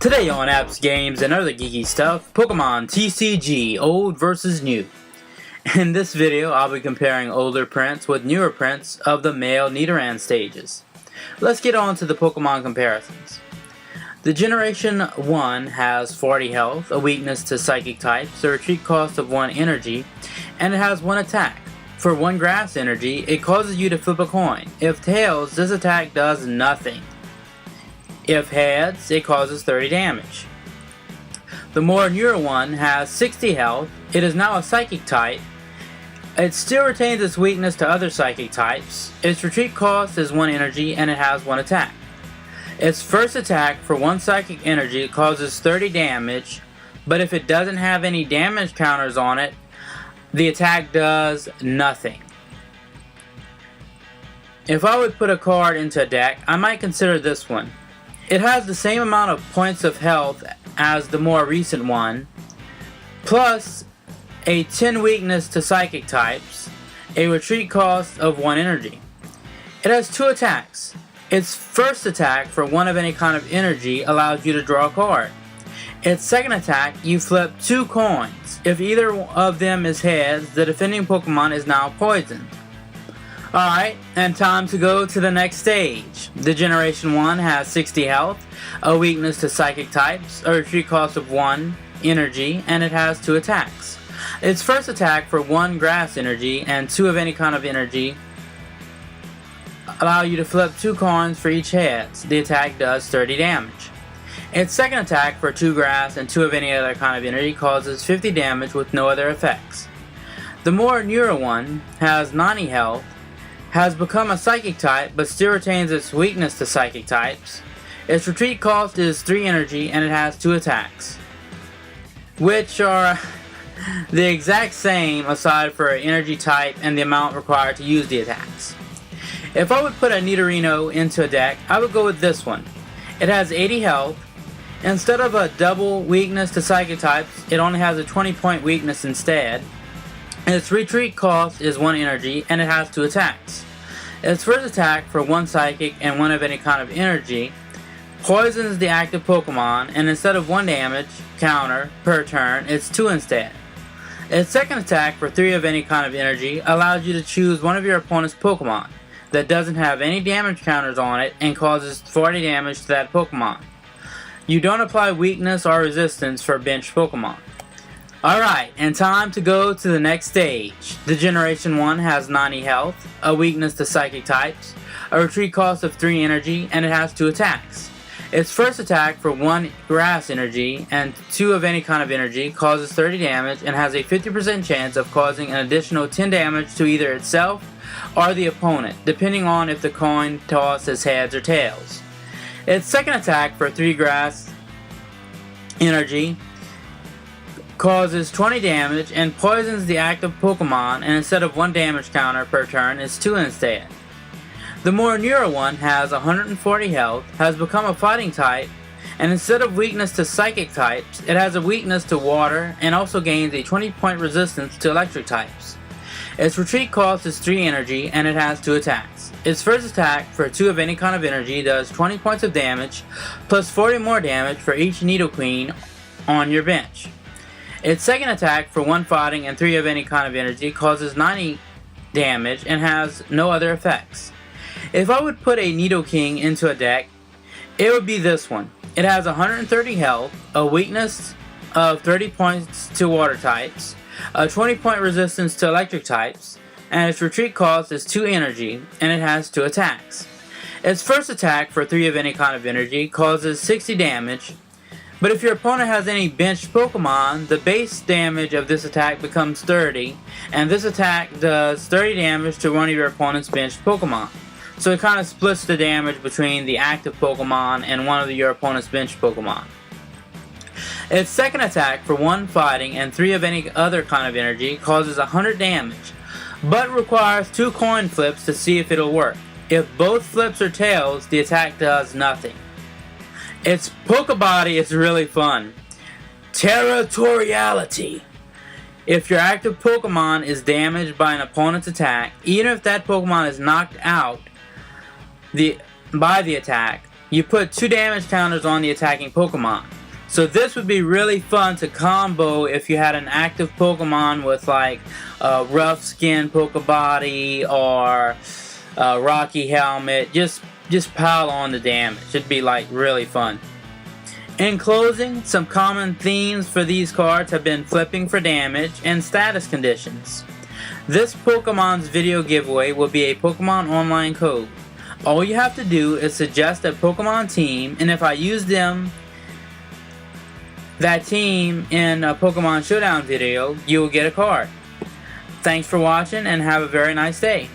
Today on Apps, Games, and Other Geeky Stuff, Pokemon TCG, Old versus New. In this video, I'll be comparing older prints with newer prints of the male Nidoran Stages. Let's get on to the Pokemon comparisons. The Generation 1 has 40 health, a weakness to Psychic types, a retreat cost of 1 energy, and it has 1 attack. For 1 grass energy, it causes you to flip a coin. If tails, this attack does nothing. If heads, it causes 30 damage. The more newer one has 60 health. It is now a Psychic type. It still retains its weakness to other Psychic types. Its retreat cost is 1 energy and it has 1 attack. Its first attack for 1 Psychic energy causes 30 damage, but if it doesn't have any damage counters on it, the attack does nothing. If I would put a card into a deck, I might consider this one. It has the same amount of points of health as the more recent one, plus a 10 weakness to Psychic types, a retreat cost of 1 energy. It has 2 attacks. Its first attack for 1 of any kind of energy allows you to draw a card. Its second attack, you flip 2 coins. If either of them is heads, the defending Pokemon is now poisoned. Alright, and time to go to the next stage. The Generation 1 has 60 health, a weakness to Psychic types, a retreat cost of 1 energy, and it has 2 attacks. Its first attack for 1 grass energy and 2 of any kind of energy allow you to flip 2 coins for each heads. The attack does 30 damage. Its second attack for 2 grass and 2 of any other kind of energy causes 50 damage with no other effects. The more newer one has 90 health, has become a Psychic type but still retains its weakness to Psychic types. Its retreat cost is 3 energy and it has 2 attacks, which are the exact same aside for an energy type and the amount required to use the attacks. If I would put a Nidorino into a deck, I would go with this one. It has 80 health. Instead of a double weakness to Psychic types, it only has a 20-point weakness instead. Its retreat cost is 1 energy and it has 2 attacks. Its first attack for 1 Psychic and 1 of any kind of energy poisons the active Pokemon, and instead of 1 damage counter per turn, it's 2 instead. Its second attack for 3 of any kind of energy allows you to choose one of your opponent's Pokemon that doesn't have any damage counters on it and causes 40 damage to that Pokemon. You don't apply weakness or resistance for bench Pokemon. Alright, and time to go to the next stage. The Generation 1 has 90 health, a weakness to Psychic types, a retreat cost of 3 energy, and it has 2 attacks. Its first attack for 1 grass energy and 2 of any kind of energy causes 30 damage and has a 50% chance of causing an additional 10 damage to either itself or the opponent, depending on if the coin toss is heads or tails. Its second attack for 3 grass energy causes 20 damage and poisons the active Pokemon, and instead of 1 damage counter per turn, it's 2 instead. The more newer one has 140 health, has become a fighting type, and instead of weakness to Psychic types, it has a weakness to water and also gains a 20-point resistance to electric types. Its retreat cost is 3 energy and it has 2 attacks. Its first attack for 2 of any kind of energy does 20 points of damage plus 40 more damage for each Nidoqueen on your bench. Its second attack for 1 fighting and 3 of any kind of energy causes 90 damage and has no other effects. If I would put a Nidoking into a deck, it would be this one. It has 130 health, a weakness of 30 points to water types, a 20-point resistance to electric types, and its retreat cost is 2 energy, and it has 2 attacks. Its first attack for 3 of any kind of energy causes 60 damage, but if your opponent has any benched Pokemon, the base damage of this attack becomes 30, and this attack does 30 damage to one of your opponent's benched Pokemon. So it kind of splits the damage between the active Pokemon and one of your opponent's benched Pokemon. Its second attack for 1 fighting and 3 of any other kind of energy causes 100 damage, but requires 2 coin flips to see if it'll work. If both flips are tails, the attack does nothing. Its Pokebody is really fun. Territoriality. If your active Pokemon is damaged by an opponent's attack, even if that Pokemon is knocked out by the attack, you put 2 damage counters on the attacking Pokemon. So this would be really fun to combo if you had an active Pokemon with like rough skin Pokebody or rocky helmet. Just pile on the damage. It'd be like really fun. In closing, some common themes for these cards have been flipping for damage and status conditions. This Pokemon's video giveaway will be a Pokemon Online code. All you have to do is suggest a Pokemon team, and if I use that team in a Pokemon Showdown video, you will get a card. Thanks for watching and have a very nice day.